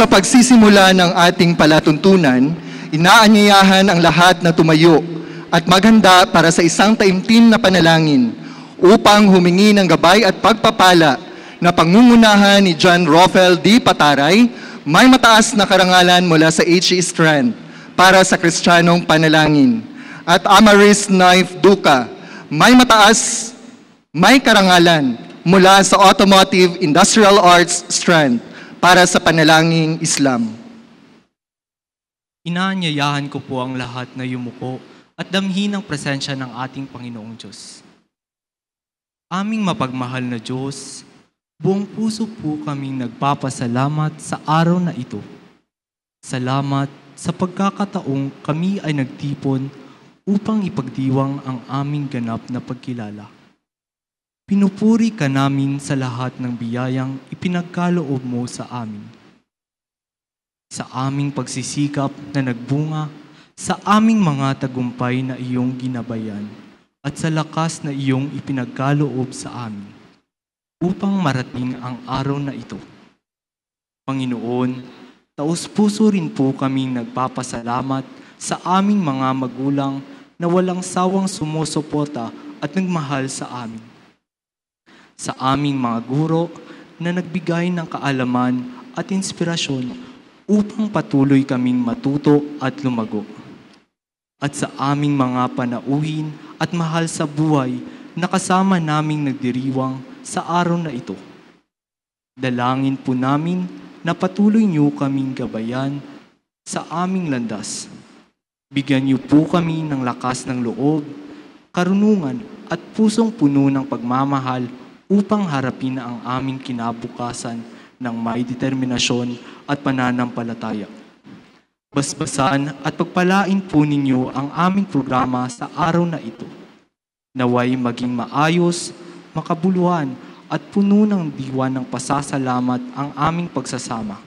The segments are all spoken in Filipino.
sa pagsisimula ng ating palatuntunan, inaanyayahan ang lahat na tumayo at maghanda para sa isang taimtim na panalangin upang humingi ng gabay at pagpapala na pangungunahan ni John Roffel D. Pataray, may mataas na karangalan mula sa H.E. Strand para sa Kristiyanong panalangin. At Amaris Knife Duca, may karangalan mula sa Automotive Industrial Arts Strand para sa panalangin Islam. Inaanyayahan ko po ang lahat na yumuko at damhin ang presensya ng ating Panginoong Diyos. Aming mapagmahal na Diyos, buong puso po kaming nagpapasalamat sa araw na ito. Salamat sa pagkakataong kami ay nagtipon upang ipagdiwang ang aming ganap na pagkilala. Pinupuri ka namin sa lahat ng biyayang ipinagkaloob mo sa amin. Sa aming pagsisikap na nagbunga, sa aming mga tagumpay na iyong ginabayan, at sa lakas na iyong ipinagkaloob sa amin, upang marating ang araw na ito. Panginoon, taus-puso rin po kaming nagpapasalamat sa aming mga magulang na walang sawang sumusuporta at nagmahal sa amin. Sa aming mga guro na nagbigay ng kaalaman at inspirasyon upang patuloy kaming matuto at lumago. At sa aming mga panauhin at mahal sa buhay na kasama naming nagdiriwang sa araw na ito. Dalangin po namin na patuloy niyo kaming gabayan sa aming landas. Bigyan niyo po kami ng lakas ng loob, karunungan at pusong puno ng pagmamahal upang harapin ang aming kinabukasan ng may determinasyon at pananampalataya. Basbasan at pagpalain po ninyo ang aming programa sa araw na ito. Naway maging maayos, makabuluhan at puno ng diwa ng pasasalamat ang aming pagsasama.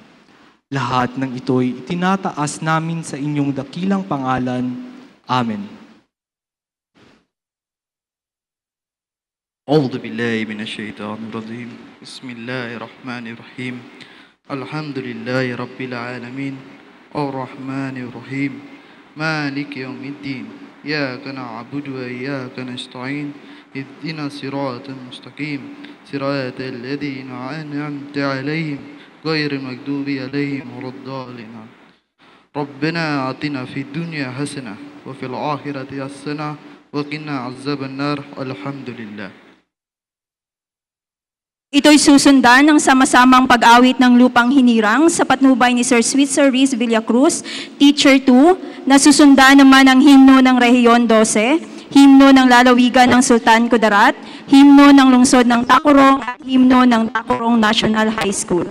Lahat ng ito'y itinataas namin sa inyong dakilang pangalan. Amen. أعوذ بالله من الشيطان الرجيم بسم الله الرحمن الرحيم الحمد لله رب العالمين الرحمن الرحيم مالك يوم الدين إياك نعبد وإياك نستعين اهدنا الصراط المستقيم صراط الذين أنعمت عليهم غير المغضوب عليهم ولا الضالين ربنا آتنا في الدنيا حسنة وفي الآخرة حسنة وقنا عذاب النار الحمد لله. Ito'y susundan ng sama-samang pag-awit ng Lupang Hinirang sa patnubay ni Sir Sweet Service Villacruz, Teacher 2, na susundan naman ang himno ng Rehiyon 12, himno ng lalawigan ng Sultan Kudarat, himno ng lungsod ng Tacurong at himno ng Tacurong National High School.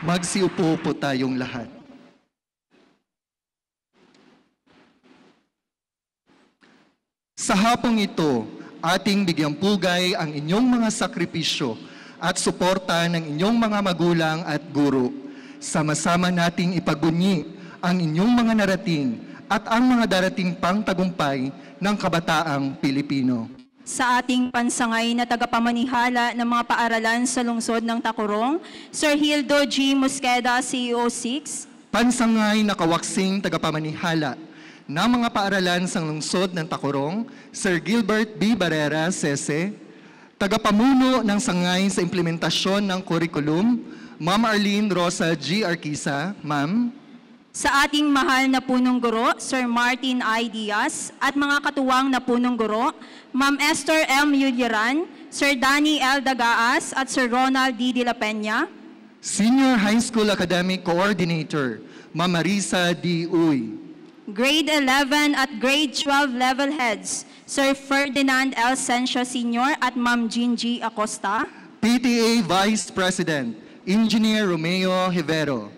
Magsiupo po tayong lahat. Sa hapong ito, ating bigyang pugay ang inyong mga sakripisyo at suporta ng inyong mga magulang at guro. Sama-sama nating ipagunyi ang inyong mga narating at ang mga darating pang tagumpay ng kabataang Pilipino. Sa ating pansangay na tagapamanihala ng mga paaralan sa lungsod ng Tacurong, Sir Hildo G. Mosqueda, CEO 6. Pansangay na kawaksing tagapamanihala ng mga paaralan sa lungsod ng Tacurong, Sir Gilbert B. Barrera, Sese. Tagapamuno ng sangay sa implementasyon ng curriculum, Ma'am Arlene Rosa G. Arquisa, Ma'am. Sa ating mahal na punong guro, Sir Martin I. Diaz, at mga katuwang na punong guro, Ma'am Esther M. Yuliran, Sir Danny L. Dagaas, at Sir Ronald D. De La Peña. Senior High School Academic Coordinator, Ma'am Marisa D. Uy. Grade 11 at Grade 12 level heads, Sir Ferdinand L. Sencio Sr. at Ma'am Jean G. Acosta. PTA Vice President, Engineer Romeo Hivero.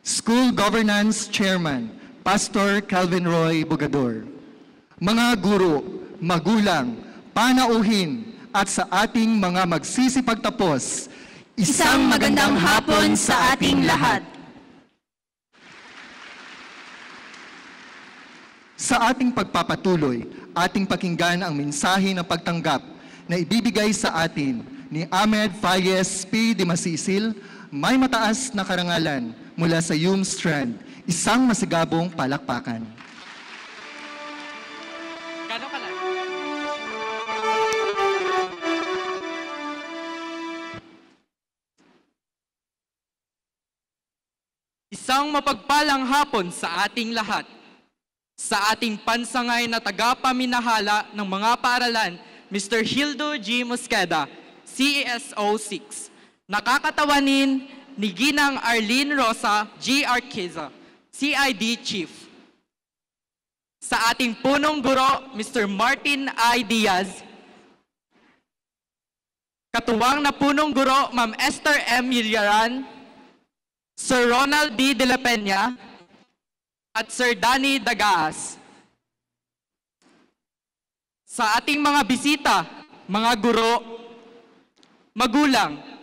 School Governance Chairman, Pastor Calvin Roy Bugador. Mga guro, magulang, panauhin, at sa ating mga magsisipagtapos, Isang magandang hapon sa ating lahat. Sa ating pagpapatuloy, ating pakinggan ang mensahe ng pagtanggap na ibibigay sa atin ni Ahmed Fayez P. Dimasisil, may mataas na karangalan mula sa Strand. Isang masigabong palakpakan. Gano'n ka lang? Isang mapagpalang hapon sa ating lahat. Sa ating pansangay na tagapaminahala ng mga paaralan, Mr. Hildo G. Mosqueda, CESO 6. Nakakatawanin ni Ginang Arlene Rosa G. Arqueza, CID Chief. Sa ating punong guro, Mr. Martin I. Diaz. Katuwang na punong guro, Ma'am Esther M. Yuliran, Sir Ronald D. De La Peña, at Sir Danny Dagaas. Sa ating mga bisita, mga guro, magulang,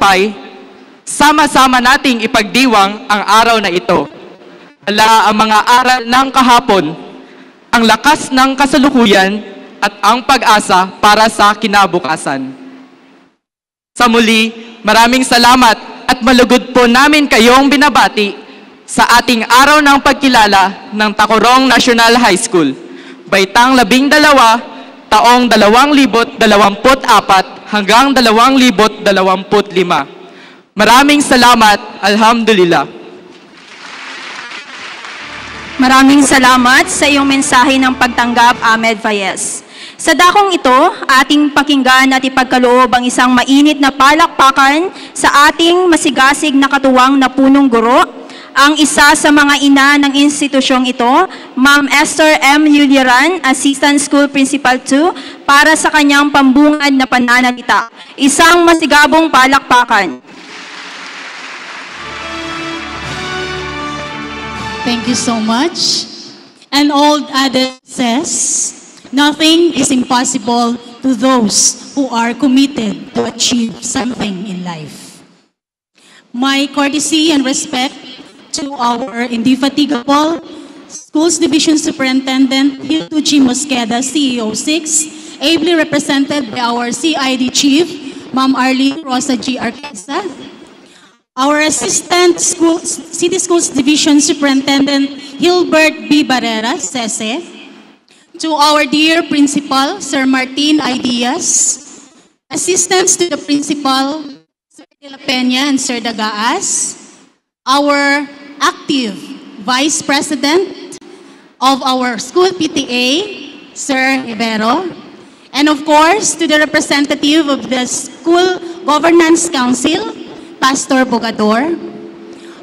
tagumpay, sama-sama nating ipagdiwang ang araw na ito. Ala ang mga aral ng kahapon, ang lakas ng kasalukuyan at ang pag-asa para sa kinabukasan. Sa muli, maraming salamat at malugod po namin kayong binabati sa ating araw ng pagkilala ng Tacurong National High School, baitang 12, taong 2024 hanggang 2025. Maraming salamat. Alhamdulillah. Maraming salamat sa iyong mensahe ng pagtanggap, Ahmed Fayez. Sa dakong ito, ating pakinggan at ipagkaloob ang isang mainit na palakpakan sa ating masigasig na katuwang na punong guro, ang isa sa mga ina ng institusyong ito, Ma'am Esther M. Yuliran, Assistant School Principal 2, para sa kanyang pambungad na pananalita. Isang masigabong palakpakan. Thank you so much. An old adage says, nothing is impossible to those who are committed to achieve something in life. My courtesy and respect to our indefatigable Schools Division Superintendent Hildo G. Mosqueda, CEO 6, ably represented by our CID Chief, Ma'am Arlene Rosa G. Arquesa, our Assistant City Schools Division Superintendent Hilbert B. Barrera, Sese, to our dear Principal, Sir Martin Ideas, assistants to the Principal, Sir De La Peña and Sir Dagaas, our active Vice President of our School PTA, Sir Ibero, and of course, to the representative of the School Governance Council, Pastor Bogador,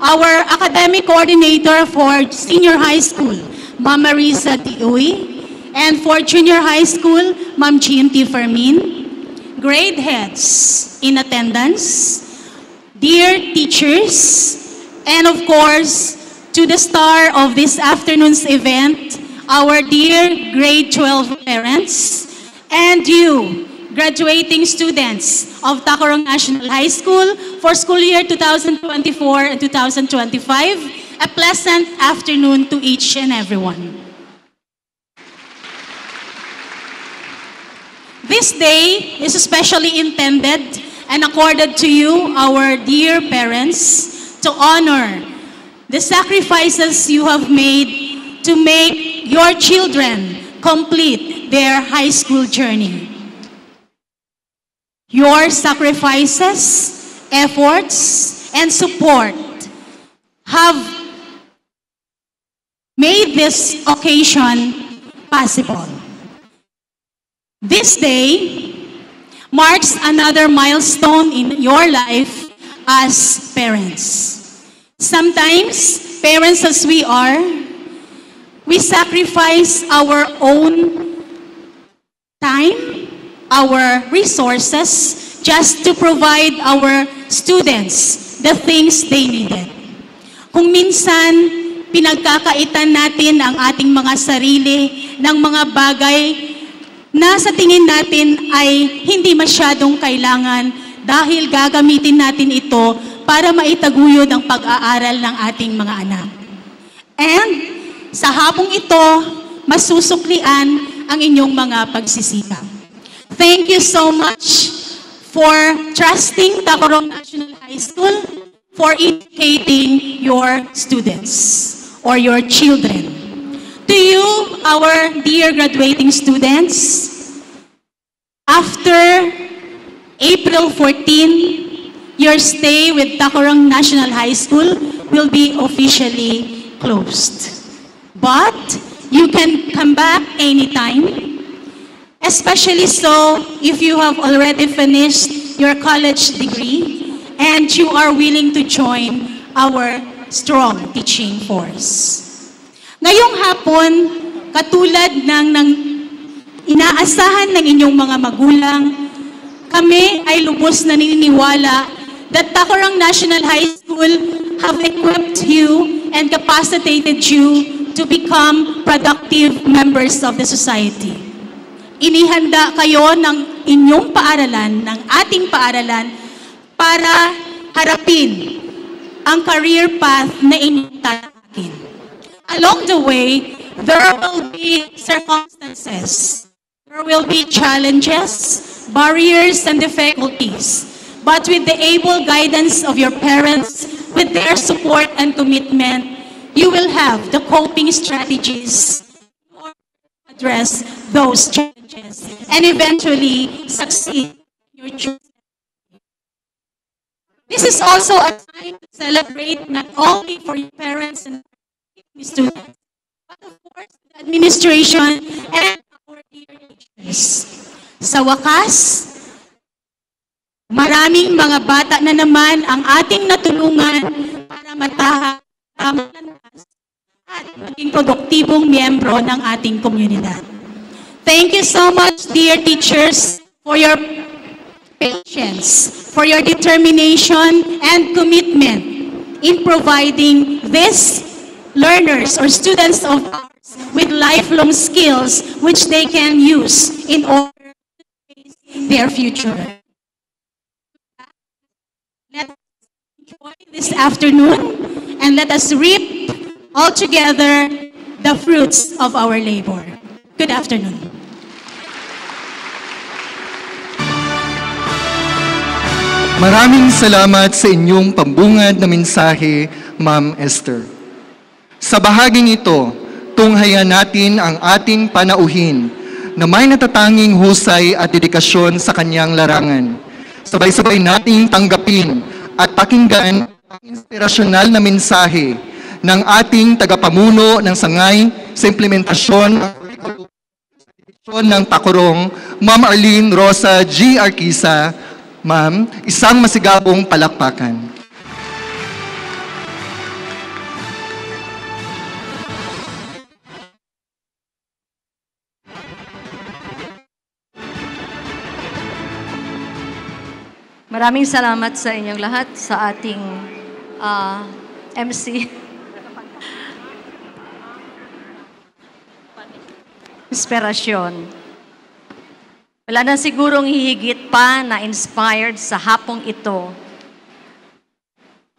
our academic coordinator for senior high school, Ma'am Marisa Tiuy, and for junior high school, Ma'am Chinti Fermin, grade heads in attendance, dear teachers, and of course, to the star of this afternoon's event, our dear grade 12 parents, and you, graduating students of Tacurong National High School for school year 2024 and 2025, a pleasant afternoon to each and everyone. This day is especially intended and accorded to you, our dear parents, to honor the sacrifices you have made to make your children complete their high school journey. Your sacrifices, efforts, and support have made this occasion possible. This day marks another milestone in your life as parents. Sometimes, parents as we are, we sacrifice our own time, our resources, just to provide our students the things they needed. Kung minsan, pinagkakaitan natin ang ating mga sarili ng mga bagay na sa tingin natin ay hindi masyadong kailangan dahil gagamitin natin ito para maitaguyod ang pag-aaral ng ating mga anak. And sa hapong ito, masusuklian ang inyong mga pagsisikap. Thank you so much for trusting Tacurong National High School for educating your students or your children. To you, our dear graduating students, after April 14, your stay with Tacurong National High School will be officially closed. But you can come back anytime, especially so if you have already finished your college degree and you are willing to join our strong teaching force. Ngayong hapon, katulad ng inaasahan ng inyong mga magulang, kami ay lubos na naniniwala that Tacurong National High School have equipped you and capacitated you to become productive members of the society. Inihanda kayo ng inyong paaralan, ng ating paaralan, para harapin ang career path na inyong tatakin. Along the way, there will be circumstances. There will be challenges, barriers, and difficulties. But with the able guidance of your parents, with their support and commitment, you will have the coping strategies to address those challenges and eventually succeed in your choice. This is also a time to celebrate not only for your parents and students, but of course, the administration and our dear teachers. Sa wakas, maraming mga bata na naman ang ating natulungan para matahang at maging produktibong miyembro ng ating komunidad. Thank you so much, dear teachers, for your patience, for your determination and commitment in providing these learners or students of ours with lifelong skills which they can use in order to face their future. Let us enjoy this afternoon and let us reap all together the fruits of our labor. Good afternoon. Maraming salamat sa inyong pambungad na mensahe, Ma'am Esther. Sa bahaging ito, tunghayan natin ang ating panauhin na may natatanging husay at dedikasyon sa kanyang larangan. Sabay-sabay nating tanggapin at pakinggan ang inspirasyonal na mensahe ng ating tagapamuno ng sangay sa implementasyon ng Tacorong, Ma'am Arlene Rosa G. Arquisa. Ma'am, isang masigabong palakpakan. Maraming salamat sa inyong lahat sa ating MC. Inspirasyon. Wala na sigurong hihigit pa na inspired sa hapong ito.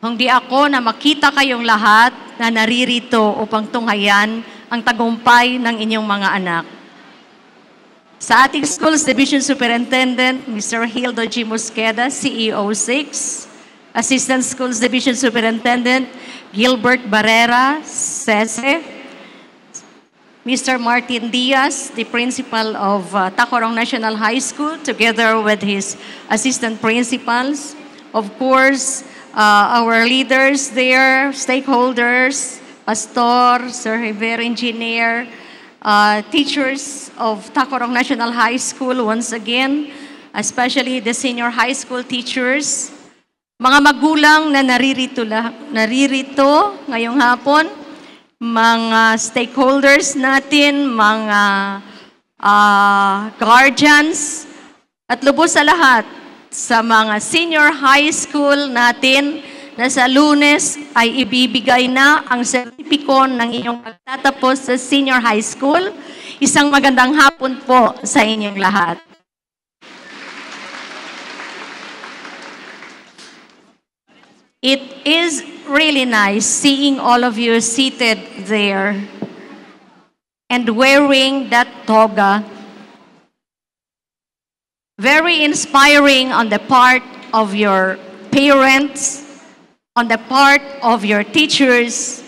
Hindi ako na makita kayong lahat na naririto upang tunghayan ang tagumpay ng inyong mga anak. Sa ating Schools Division Superintendent, Mr. Hildo G. Mosqueda, CEO 6, Assistant Schools Division Superintendent, Gilbert Barrera, SESE, Mr. Martin Diaz, the principal of Tacorong National High School, together with his assistant principals. Of course, our leaders there, stakeholders, Pastor, Sir Javier Engineer, teachers of Tacorong National High School once again, especially the senior high school teachers, mga magulang na naririto ngayong hapon, mga stakeholders natin, mga guardians, at lubos sa lahat sa mga senior high school natin na sa Lunes ay ibibigay na ang sertipiko ng inyong pagtatapos sa senior high school. Isang magandang hapon po sa inyong lahat. It is really nice seeing all of you seated there and wearing that toga. Very inspiring on the part of your parents, on the part of your teachers,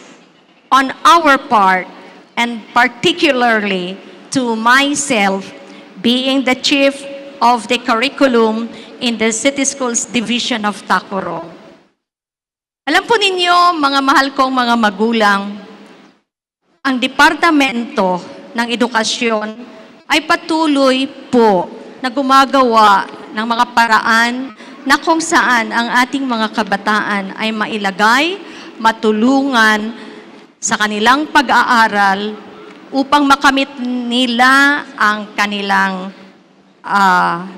on our part, and particularly to myself, being the chief of the curriculum in the City Schools Division of Tacorong. Alam po ninyo, mga mahal kong mga magulang, ang Departamento ng Edukasyon ay patuloy po na gumagawa ng mga paraan na kung saan ang ating mga kabataan ay mailagay, matulungan sa kanilang pag-aaral upang makamit nila ang kanilang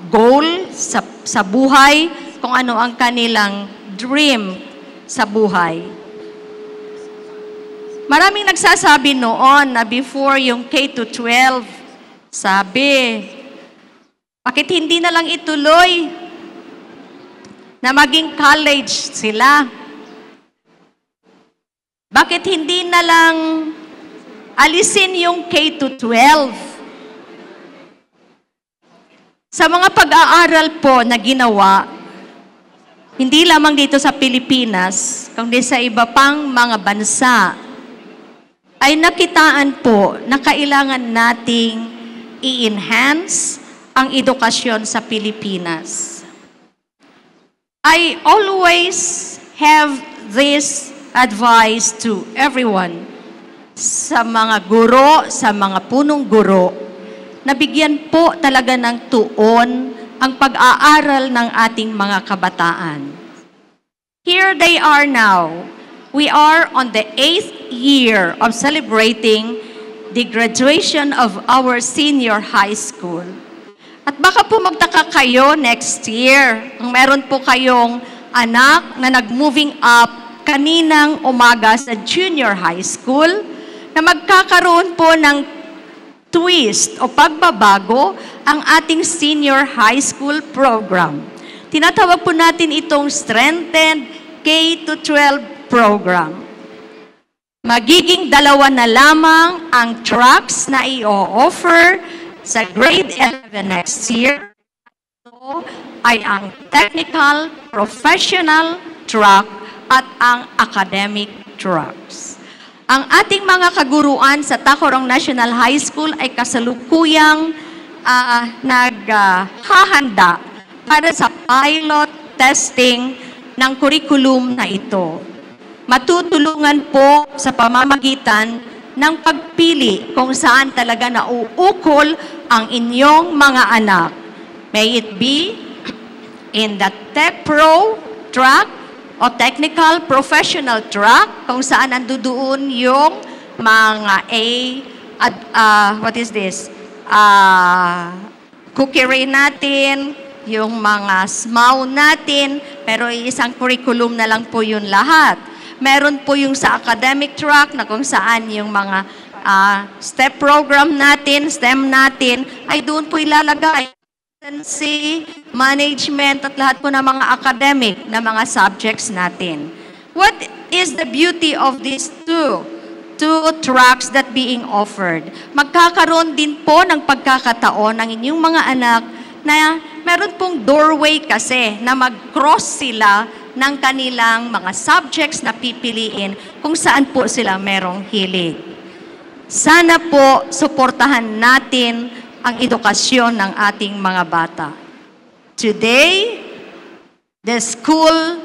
goal sa buhay, kung ano ang kanilang dream sa buhay. Maraming nagsasabi noon na before yung K-12, sabi, bakit hindi na lang ituloy? na maging college sila? Bakit hindi na lang alisin yung K-12? Sa mga pag-aaral po na ginawa, hindi lamang dito sa Pilipinas, kundi sa iba pang mga bansa, ay nakitaan po na kailangan nating i-enhance ang edukasyon sa Pilipinas. I always have this advice to everyone, sa mga guro, sa mga punong guro, na bigyan po talaga ng tuon ang pag-aaral ng ating mga kabataan. Here they are now. We are on the 8th year of celebrating the graduation of our senior high school. At baka po magtaka kayo next year, kung meron po kayong anak na nag-moving up kaninang umaga sa junior high school, na magkakaroon po ng twist o pagbabago ang ating senior high school program. Tinatawag po natin itong strengthened K-12 program. Magiging 2 na lamang ang tracks na i-offer sa grade 11 next year. Ito ay ang technical, professional track at ang academic tracks. Ang ating mga kaguruan sa Tacurong National High School ay kasalukuyang naghahanda para sa pilot testing ng curriculum na ito. Matutulungan po sa pamamagitan ng pagpili kung saan talaga nauukol ang inyong mga anak. May it be in the Tech Pro track o technical professional track, kung saan nandoon yung mga cookery natin, yung mga SMAW natin, pero isang curriculum na lang po yun lahat. Meron po yung sa academic track na kung saan yung mga STEP program natin, STEM natin, ay doon po ilalagay. Management at lahat po ng mga academic na mga subjects natin. What is the beauty of these two tracks that being offered? Magkakaroon din po ng pagkakataon ng inyong mga anak na meron pong doorway kasi na mag-cross sila ng kanilang mga subjects na pipiliin kung saan po sila merong hilig. Sana po suportahan natin ang edukasyon ng ating mga bata. Today, the school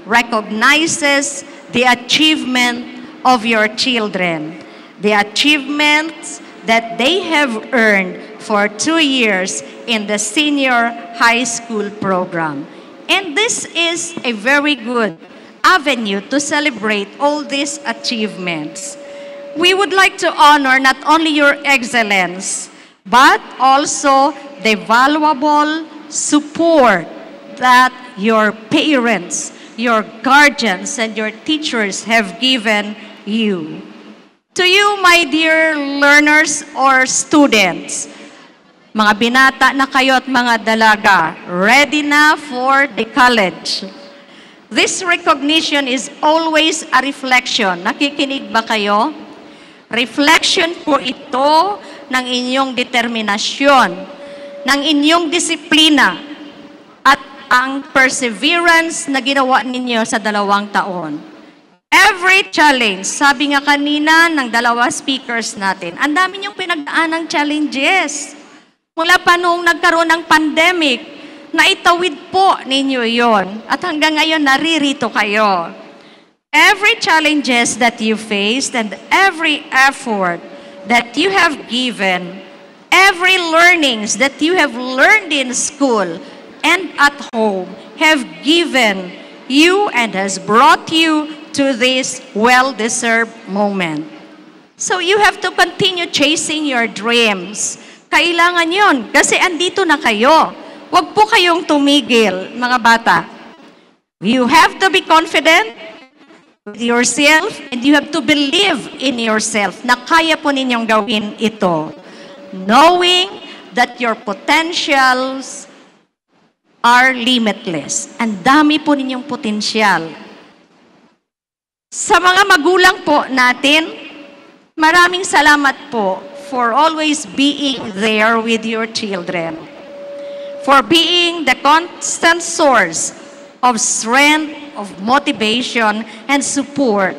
recognizes the achievement of your children, the achievements that they have earned for 2 years in the senior high school program. And this is a very good avenue to celebrate all these achievements. We would like to honor not only your excellence, but also the valuable support that your parents, your guardians, and your teachers have given you. To you, my dear learners or students, mga binata na kayo at mga dalaga, ready na for the college. This recognition is always a reflection. Nakikinig ba kayo? Reflection po ito ng inyong determinasyon, ng inyong disiplina, at ang perseverance na ginawa ninyo sa 2 taon. Every challenge, sabi nga kanina ng 2 speakers natin, ang dami niyong pinagdaan ng challenges. Mula pa noong nagkaroon ng pandemic, naitawid po ninyo yon at hanggang ngayon naririto kayo. Every challenges that you faced and every effort that you have given, every learnings that you have learned in school and at home have given you and has brought you to this well-deserved moment. So you have to continue chasing your dreams. Kailangan yon kasi andito na kayo. Huwag po kayong tumigil, mga bata. You have to be confident with yourself and you have to believe in yourself na kaya po ninyong gawin ito. Knowing that your potentials are limitless. Ang dami po ninyong potensyal. Sa mga magulang po natin, maraming salamat po for always being there with your children. For being the constant source of strength, of motivation, and support.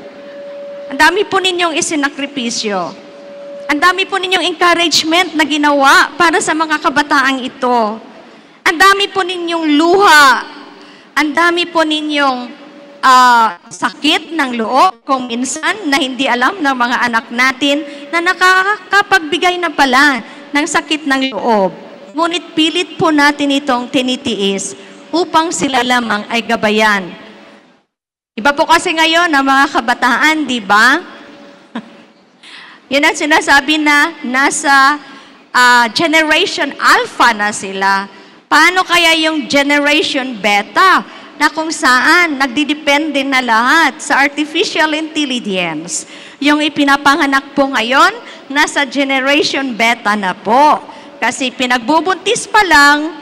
Ang dami po ninyong isinakripisyo. Ang dami po ninyong encouragement na ginawa para sa mga kabataang ito. Ang dami po ninyong luha. Ang dami po ninyong sakit ng loob kung minsan na hindi alam ng mga anak natin na nakakapagbigay na pala ng sakit ng loob. Ngunit pilit po natin itong tinitiis upang sila lamang ay gabayan. Iba po kasi ngayon ang mga kabataan, di ba? Yun ang sinasabi na nasa Generation Alpha na sila. Paano kaya yung Generation Beta na kung saan nagdidepende na lahat sa artificial intelligence? Yung ipinapanganak po ngayon, nasa Generation Beta na po. Kasi pinagbubuntis pa lang,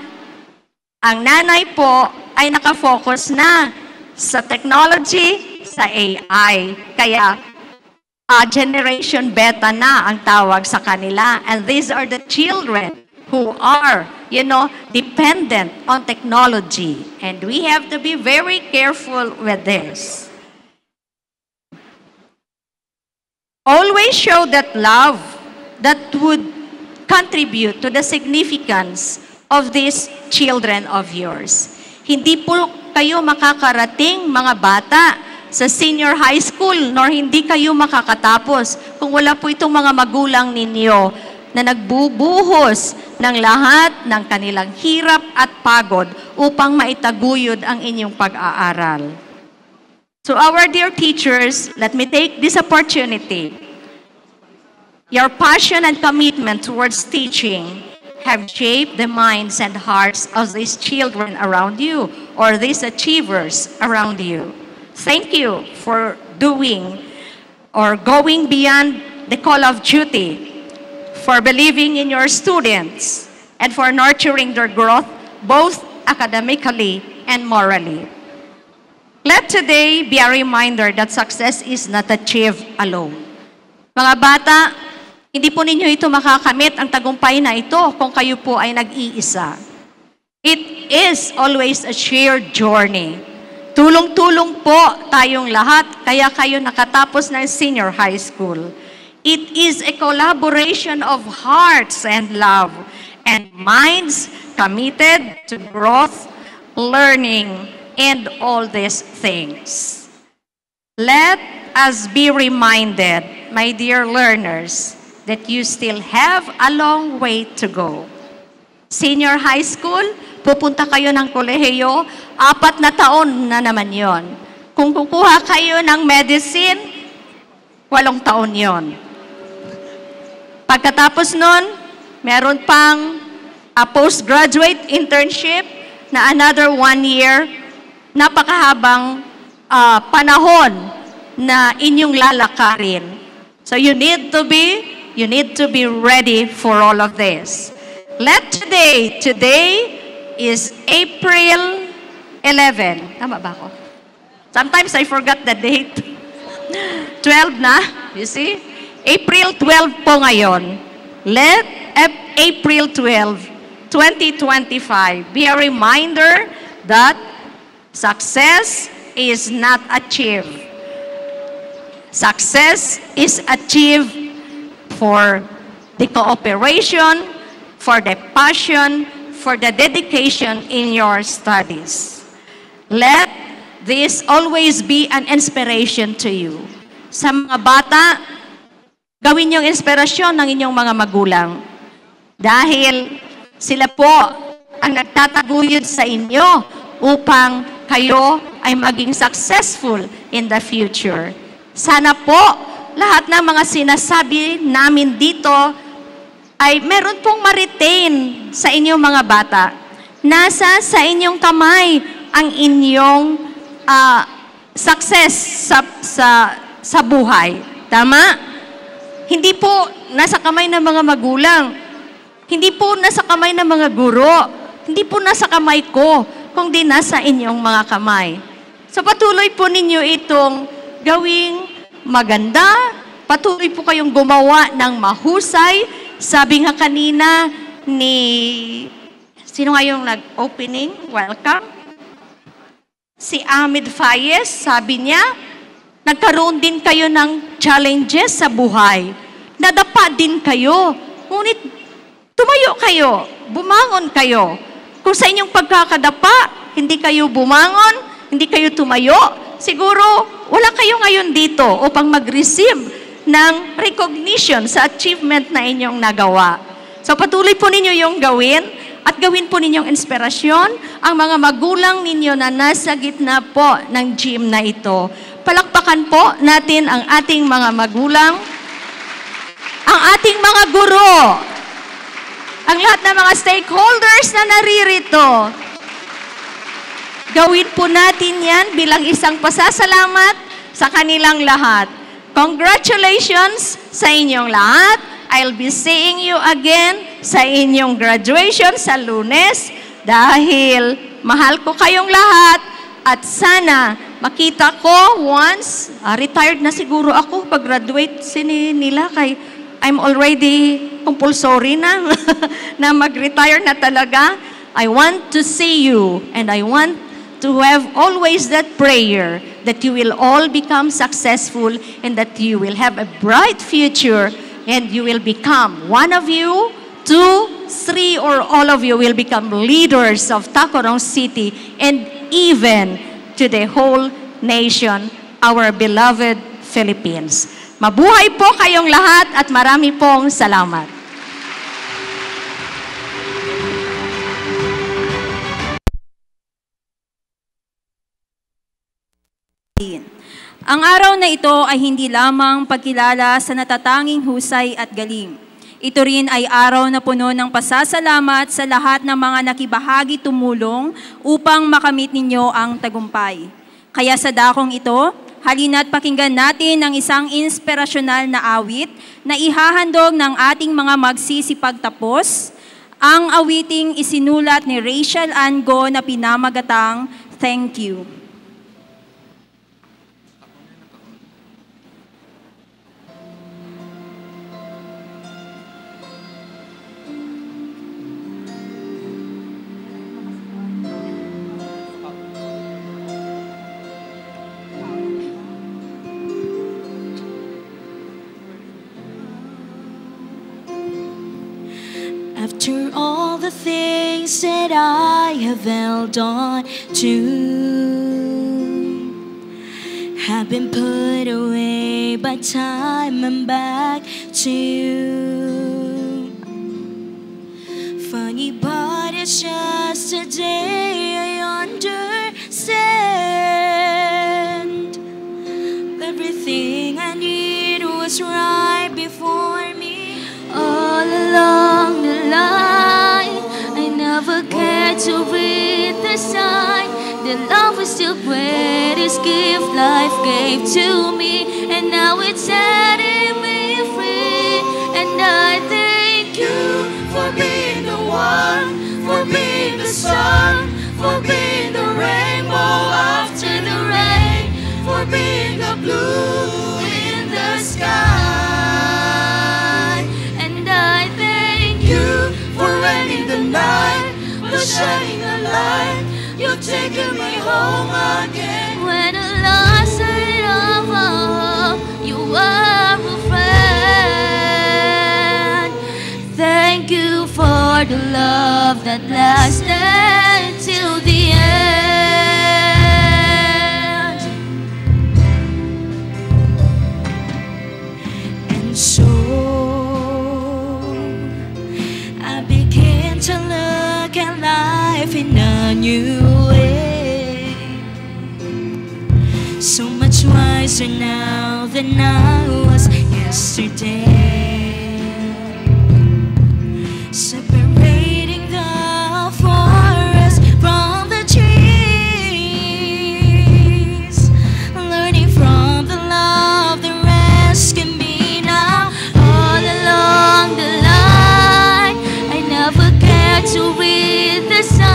ang nanay po ay nakafocus na sa technology, sa AI. Kaya, Generation Beta na ang tawag sa kanila. And these are the children who are, dependent on technology. And we have to be very careful with this. Always show that love that would contribute to the significance of these children of yours. Hindi po kayo makakarating, mga bata, sa senior high school, nor hindi kayo makakatapos kung wala po itong mga magulang ninyo na nagbubuhos ng lahat ng kanilang hirap at pagod upang maitaguyod ang inyong pag-aaral. So our dear teachers, let me take this opportunity. Your passion and commitment towards teaching have shaped the minds and hearts of these children around you or these achievers around you. Thank you for doing or going beyond the call of duty, for believing in your students, and for nurturing their growth both academically and morally. Let today be a reminder that success is not achieved alone. Mga bata, hindi po ninyo ito makakamit ang tagumpay na ito kung kayo po ay nag-iisa. It is always a shared journey. Tulong-tulong po tayong lahat, kaya kayo nakatapos ng senior high school. It is a collaboration of hearts and love and minds committed to growth, learning, and all these things. Let us be reminded, my dear learners, that you still have a long way to go. Senior high school, pupunta kayo ng kolehiyo, 4 na taon na naman yon. Kung kukuha kayo ng medicine, 8 taon yon. Pagkatapos nun, meron pang a postgraduate internship na another 1 year, napakahabang panahon na inyong lalakarin. So you need to be ready for all of this. Let today is April 11. Tama ba ako? Sometimes I forgot the date. 12 na, you see? April 12 po ngayon. Let April 12, 2025 be a reminder that success is not achieved. Success is achieved for the cooperation, for the passion, for the dedication in your studies. Let this always be an inspiration to you. Sa mga bata, gawin yung inspirasyon ng inyong mga magulang. Dahil sila po ang nagtataguyod sa inyo upang kayo ay maging successful in the future. Sana po, lahat ng mga sinasabi namin dito ay meron pong ma-retain sa inyong mga bata. Nasa sa inyong kamay ang inyong success sa buhay. Tama? Hindi po nasa kamay ng mga magulang. Hindi po nasa kamay ng mga guro. hindi po nasa kamay ko, kundi nasa inyong mga kamay. So patuloy po ninyo itong gawing maganda, patuloy po kayong gumawa ng mahusay. Sabi nga kanina ni, sino nga yung nag-opening? Welcome. Si Ahmed Fayez, sabi niya, nagkaroon din kayo ng challenges sa buhay. Nadapa din kayo. Ngunit tumayo kayo, bumangon kayo. Kung sa inyong pagkakadapa, hindi kayo bumangon, hindi kayo tumayo, siguro wala kayo ngayon dito upang mag-receive ng recognition sa achievement na inyong nagawa. So patuloy po ninyo yung gawin at gawin po ninyong inspirasyon ang mga magulang ninyo na nasa gitna po ng gym na ito. Palakpakan po natin ang ating mga magulang, ang ating mga guro, ang lahat ng mga stakeholders na naririto. Gawin po natin yan bilang isang pasasalamat sa kanilang lahat. Congratulations sa inyong lahat. I'll be seeing you again sa inyong graduation sa Lunes dahil mahal ko kayong lahat at sana makita ko once, retired na siguro ako pag-graduate nila kay I'm already compulsory na na mag-retire na talaga. I want to see you and I want to have always that prayer that you will all become successful and that you will have a bright future and you will become one of you, 2, 3, or all of you will become leaders of Tacurong City and even to the whole nation, our beloved Philippines. Mabuhay po kayong lahat at marami pong salamat. Ang araw na ito ay hindi lamang pagkilala sa natatanging husay at galing. Ito rin ay araw na puno ng pasasalamat sa lahat ng mga nakibahagi tumulong upang makamit ninyo ang tagumpay. Kaya sa dakong ito, halina't pakinggan natin ang isang inspirasyonal na awit na ihahandog ng ating mga magsisipagtapos, ang awiting isinulat ni Rachel Ango na pinamagatang Thank You. After all the things that I have held on to have been put away by time and back to you. Funny, but it's just today I understand. Everything I need was right before me. All along the line, I never cared to read the sign. The love was the greatest gift life gave to me, and now it's setting me free. And I thank you for being the one, for being the sun, for being the rainbow after the rain, for being the blue in the sky. Shining a light, you're taking me home again. When I lost sight of hope, you were a friend. Thank you for the love that lasted till the end. And so I began to look at life in a new way, so much wiser now than I was yesterday. Separating the forest from the trees, learning from the love that rescued me now. All along the line, I never cared to read the sign.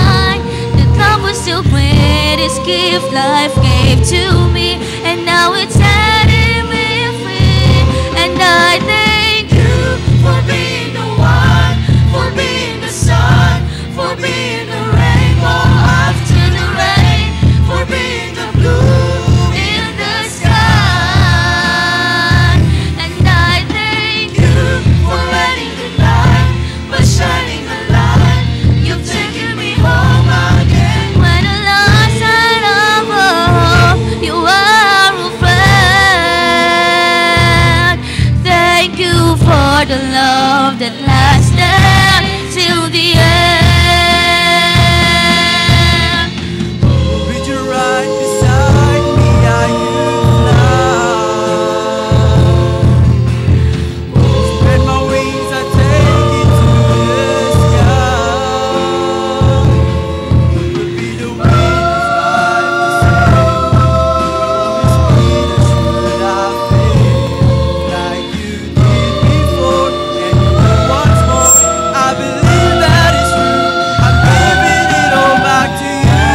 gift life gave to me, and now it's setting me free. And I thank you for being the one, for being the sun, for being the rainbow after the rain, for being the blue in the sky. And I thank you for letting the light, but shining a light. You've taken me home again. When I lost sight of all, you are a friend. Thank you for the love that lasted till the end. With you right beside me, I could fly. Spread my wings, I take it to the sky. You'll be the wings life to say. Should I feel like you did before, and you will once more? I believe that it's true. I'm giving it all back to you.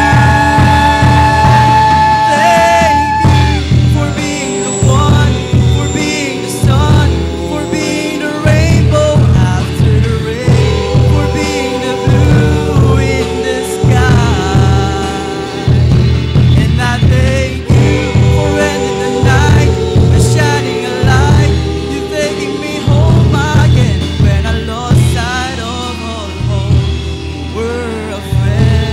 Thank you for being the one, for being the sun, for being the rainbow after the rain, for being the blue in the sky. And I thank you for ending the night, for shining a light. You're taking me home again. When I lost sight of all hope, we're a friend.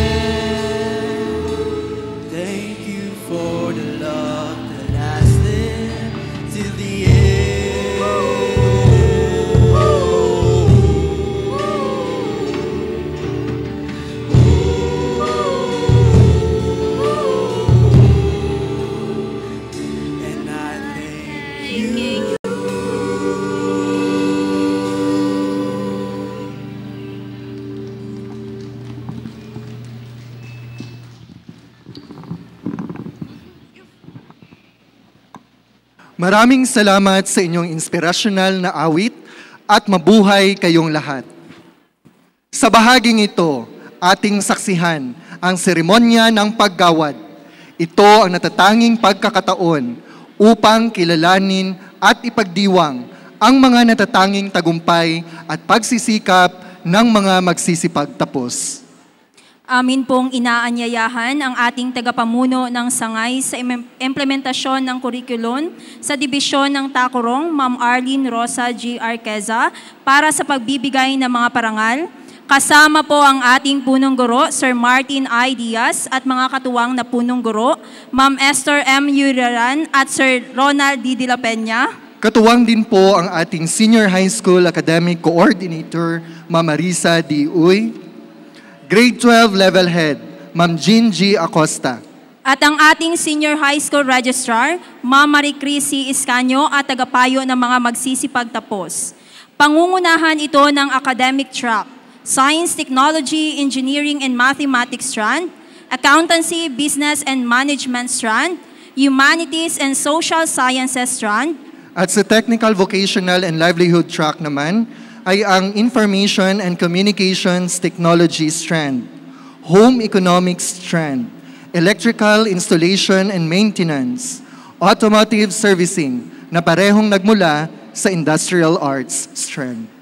Thank you for the love that lasted till the end. And I thank you. Maraming salamat sa inyong inspirasyonal na awit at mabuhay kayong lahat. Sa bahaging ito, ating saksihan ang seremonya ng paggawad. Ito ang natatanging pagkakataon upang kilalanin at ipagdiwang ang mga natatanging tagumpay at pagsisikap ng mga magsisipagtapos. Amin pong inaanyayahan ang ating tagapamuno ng sangay sa implementasyon ng kurikulum sa Dibisyon ng Takurong, Ma'am Arlene Rosa G. Arqueza, para sa pagbibigay ng mga parangal. Kasama po ang ating punong guro, Sir Martin I. Diaz, at mga katuwang na punong guro, Ma'am Esther M. Uriran at Sir Ronald D. De La Peña. Katuwang din po ang ating Senior High School Academic Coordinator, Ma'am Marisa D. Uy. Grade 12 Level Head, Ma'am Jean G. Acosta. At ang ating Senior High School Registrar, Ma'am Marie Cris C. Iscanio at tagapayo ng mga magsisipagtapos. Pangungunahan ito ng academic track, Science, Technology, Engineering and Mathematics strand, Accountancy, Business and Management strand, Humanities and Social Sciences strand. At sa Technical, Vocational and Livelihood track naman, ay ang Information and Communications Technology strand, Home Economics strand, Electrical Installation and Maintenance, Automotive Servicing na parehong nagmula sa Industrial Arts strand.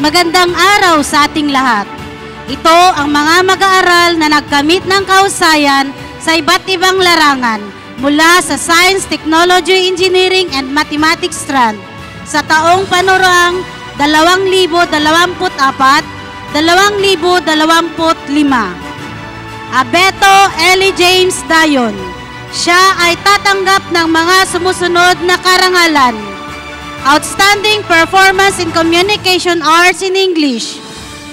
Magandang araw sa ating lahat. Ito ang mga mag-aaral na nagkamit ng kahusayan sa iba't ibang larangan mula sa Science, Technology, Engineering and Mathematics strand sa taong panuruang 2024-2025. Abeto Ellie James Dayon. Siya ay tatanggap ng mga sumusunod na karangalan: Outstanding Performance in Communication Arts in English,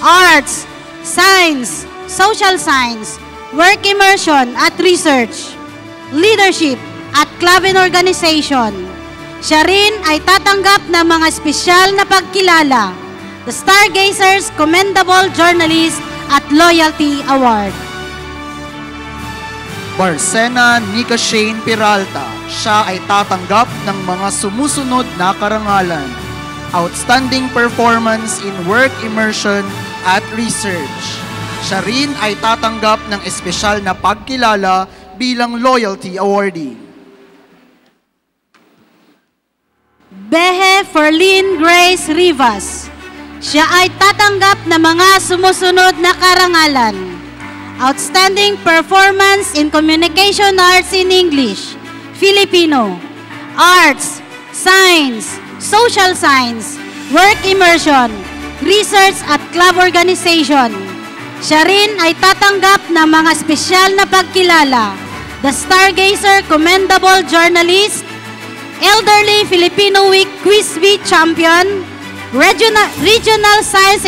Arts, Science, Social Science, Work Immersion at Research. leadership, at club and organization. Siya rin ay tatanggap ng mga espesyal na pagkilala, the Stargazers Commendable Journalist at Loyalty Award. Barcena Nika Shane Peralta. Siya ay tatanggap ng mga sumusunod na karangalan. Outstanding Performance in Work Immersion at Research. Siya rin ay tatanggap ng espesyal na pagkilala bilang Loyalty Awardee. Behe Ferlyn Grace Rivas. Siya ay tatanggap ng mga sumusunod na karangalan. Outstanding Performance in Communication Arts in English, Filipino, Arts, Science, Social Science, Work Immersion, Research at Club Organization. Siya rin ay tatanggap ng mga espesyal na pagkilala, the Stargazer Commendable Journalist, Elderly Filipino Week Quiz Bee Champion, Regional Science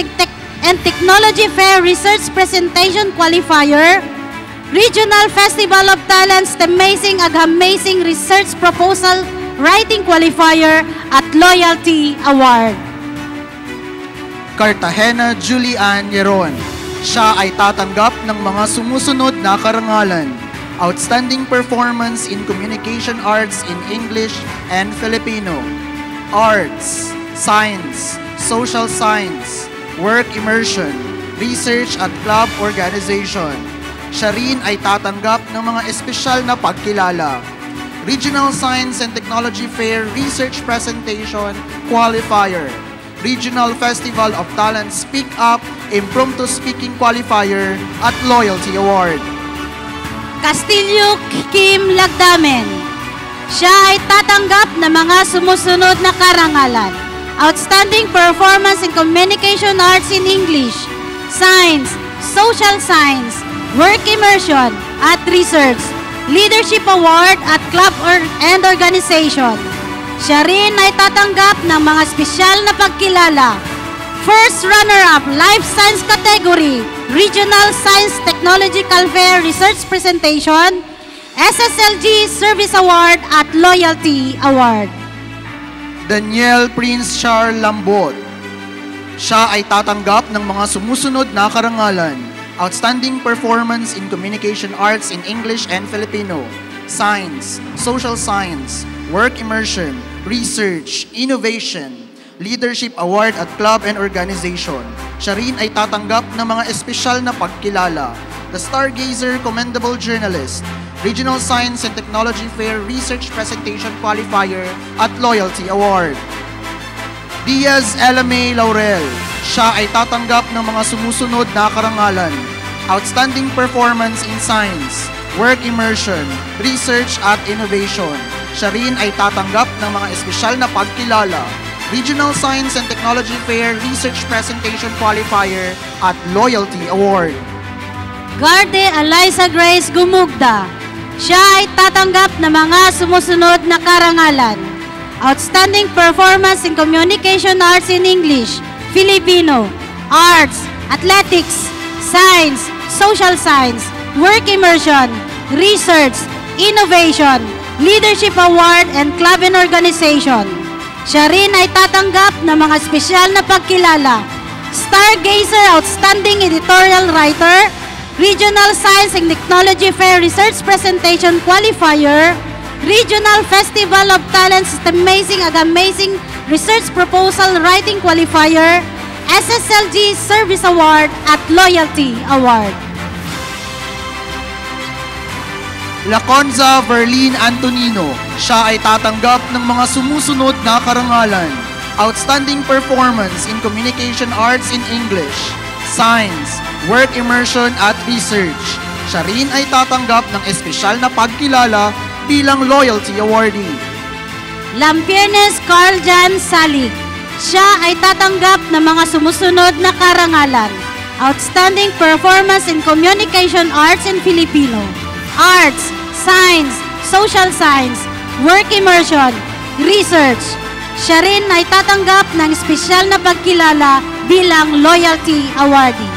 and Technology Fair Research Presentation Qualifier, Regional Festival of Talents Amazing Research Proposal Writing Qualifier at Loyalty Award. Cartagena Julian Yeron. Siya ay tatanggap ng mga sumusunod na karangalan. Outstanding Performance in Communication Arts in English and Filipino, Arts, Science, Social Science, Work Immersion, Research at Club Organization. Siya rin ay tatanggap ng mga espesyal na pagkilala. Regional Science and Technology Fair Research Presentation Qualifier, Regional Festival of Talents Speak Up Impromptu Speaking Qualifier at Loyalty Award. Castillo Kim Lagdamen. Siya ay tatanggap ng mga sumusunod na karangalan. Outstanding Performance in Communication Arts in English, Science, Social Science, Work Immersion at Research, Leadership Award at Club and Organization. Siya rin ay tatanggap ng mga espesyal na pagkilala. First runner-up, Life Science Category, Regional Science Technological Fair Research Presentation, SSLG Service Award at Loyalty Award. Daniel Prince Char Lambot. Siya ay tatanggap ng mga sumusunod na karangalan. Outstanding Performance in Communication Arts in English and Filipino, Science, Social Science, Work Immersion, Research, Innovation, Leadership Award at Club and Organization. Siya rin ay tatanggap ng mga espesyal na pagkilala. The Stargazer Commendable Journalist, Regional Science and Technology Fair Research Presentation Qualifier at Loyalty Award. Diaz Elamay Laurel. Siya ay tatanggap ng mga sumusunod na karangalan. Outstanding Performance in Science, Work Immersion, Research at Innovation. Siya rin ay tatanggap ng mga espesyal na pagkilala. Regional Science and Technology Fair Research Presentation Qualifier at Loyalty Award. Garde Eliza Grace Gumugda. Siya ay tatanggap ng mga sumusunod na karangalan. Outstanding Performance in Communication Arts in English, Filipino, Arts, Athletics, Science, Social Science, Work Immersion, Research, Innovation, Leadership Award and Club and Organization. Siya rin ay tatanggap ng mga espesyal na pagkilala. Stargazer Outstanding Editorial Writer, Regional Science and Technology Fair Research Presentation Qualifier, Regional Festival of Talents Amazing Research Proposal Writing Qualifier, SSLG Service Award at Loyalty Award. Laconza Verlene Antonino. Siya ay tatanggap ng mga sumusunod na karangalan. Outstanding Performance in Communication Arts in English, Science, Work Immersion at Research. Siya rin ay tatanggap ng espesyal na pagkilala bilang Loyalty Awardee. Lampiernes Carl Jan Salig. Siya ay tatanggap ng mga sumusunod na karangalan. Outstanding Performance in Communication Arts in Filipino, Arts, Science, Social Science, Work Immersion, Research. Siya rin ay tatanggap ng espesyal na pagkilala bilang Loyalty Awardee.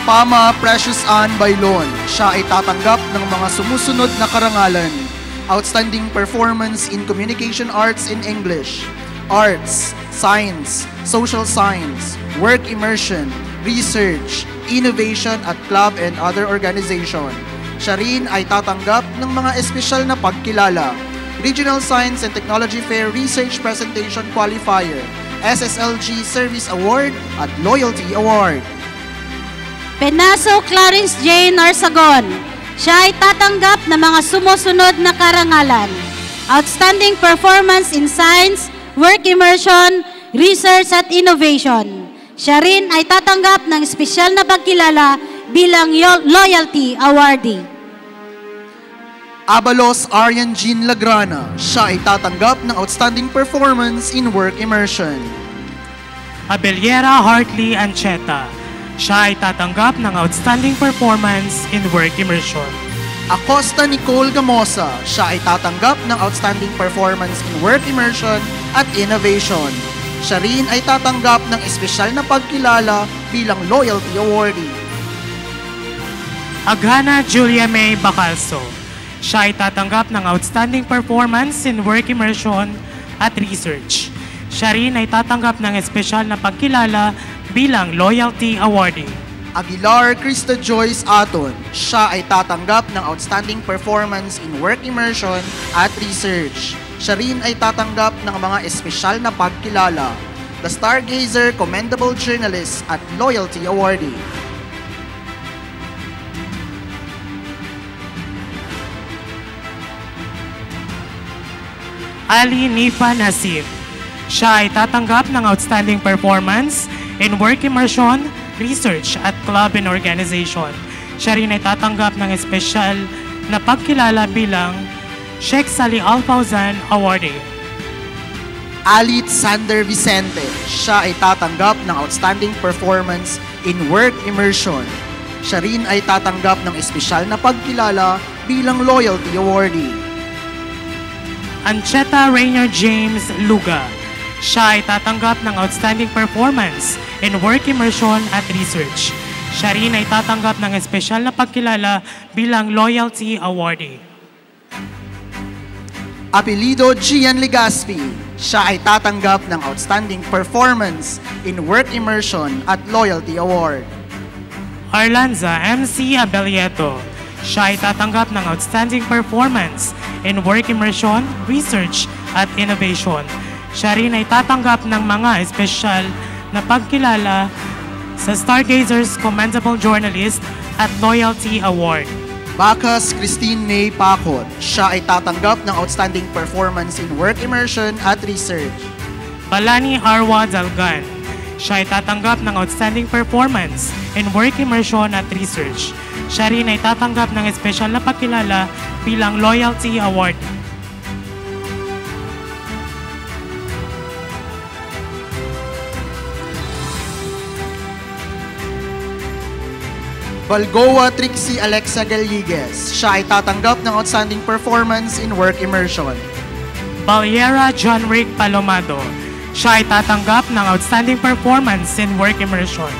Pama Precious Ann Bailon. Siya ay tatanggap ng mga sumusunod na karangalan. Outstanding Performance in Communication Arts in English, Arts, Science, Social Science, Work Immersion, Research, Innovation at Club and Other Organization. Siya rin ay tatanggap ng mga espesyal na pagkilala. Regional Science and Technology Fair Research Presentation Qualifier, SSLG Service Award at Loyalty Award. Penaso Clarence J. Narsagon. Siya ay tatanggap ng mga sumusunod na karangalan. Outstanding Performance in Science, Work Immersion, Research at Innovation. Siya rin ay tatanggap ng espesyal na pagkilala bilang Loyalty Awardee. Abalos Arian Jean Lagrana. Siya ay tatanggap ng Outstanding Performance in Work Immersion. Abeliera Hartley Ancheta. Siya ay tatanggap ng Outstanding Performance in Work Immersion. Acosta Nicole Gamosa. Siya ay tatanggap ng Outstanding Performance in Work Immersion at Innovation. Siya rin ay tatanggap ng espesyal na pagkilala bilang Loyalty Awardee. Aghana Julia May Bacalso. Siya ay tatanggap ng Outstanding Performance in Work Immersion at Research. Siya rin ay tatanggap ng espesyal na pagkilala bilang Loyalty Awardee. Aguilar Krista Joyce Aton. Siya ay tatanggap ng Outstanding Performance in Work Immersion at Research. Siya rin ay tatanggap ng mga espesyal na pagkilala. The Stargazer Commendable Journalist at Loyalty Awardee. Ali Nifan Hasib. Siya ay tatanggap ng Outstanding Performance in Work Immersion, Research at Club and Organization. Siya rin ay tatanggap ng espesyal na pagkilala bilang Sheikh Sali Al Fawzan Awardee. Alit Sander Vicente. Siya ay tatanggap ng Outstanding Performance in Work Immersion. Siya rin ay tatanggap ng espesyal na pagkilala bilang Loyalty Awardee. Ancheta Rainier James Luga. Siya ay tatanggap ng Outstanding Performance in Work Immersion at Research. Siya rin ay tatanggap ng espesyal na pagkilala bilang Loyalty Awardee. Apelido Gian Legaspi. Siya ay tatanggap ng Outstanding Performance in Work Immersion at Loyalty Award. Arlanza MC Abelieto. Siya ay tatanggap ng Outstanding Performance in Work Immersion, Research at Innovation. Siya rin ay tatanggap ng mga espesyal na pagkilala sa Stargazers Commendable Journalist at Loyalty Award. Bacchus Christine May Pacot. Siya ay tatanggap ng Outstanding Performance in Work Immersion at Research. Balani Arwa Dalgan. Siya ay tatanggap ng Outstanding Performance in Work Immersion at Research. Siya rin ay tatanggap ng espesyal na pagkilala bilang Loyalty Award. Balgoa Trixie Alexa Galigues. Siya ay tatanggap ng Outstanding Performance in Work Immersion. Baliera John Rick Palomado. Siya ay tatanggap ng Outstanding Performance in Work Immersion.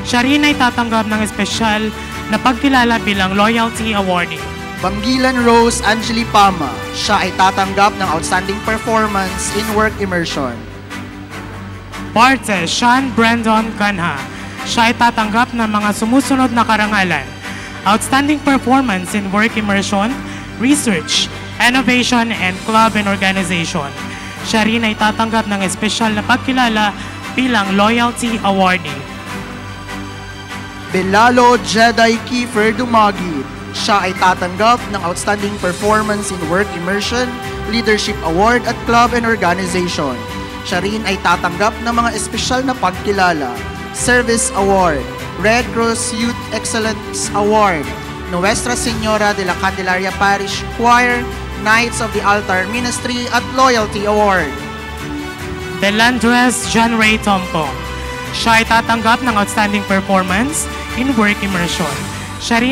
Siya rin ay tatanggap ng espesyal na pagkilala bilang Loyalty Awardee. Banggilan Rose Angeli Pama. Siya ay tatanggap ng Outstanding Performance in Work Immersion. Parte Sean Brandon Canha. Siya ay tatanggap ng mga sumusunod na karangalan. Outstanding Performance in Work Immersion, Research, Innovation, and Club and Organization. Siya rin ay tatanggap ng espesyal na pagkilala bilang Loyalty Awardee. Belalo Jedi Kiefer Dumagi. Siya ay tatanggap ng Outstanding Performance in Work Immersion, Leadership Award at Club and Organization. Siya rin ay tatanggap ng mga espesyal na pagkilala. Service Award, Red Cross Youth Excellence Award, Nuestra Señora de la Candelaria Parish Choir, Knights of the Altar Ministry at Loyalty Award. Delandres John Ray Tompong. Siya ay tatanggap ng Outstanding Performance in Work Immersion. Siya rin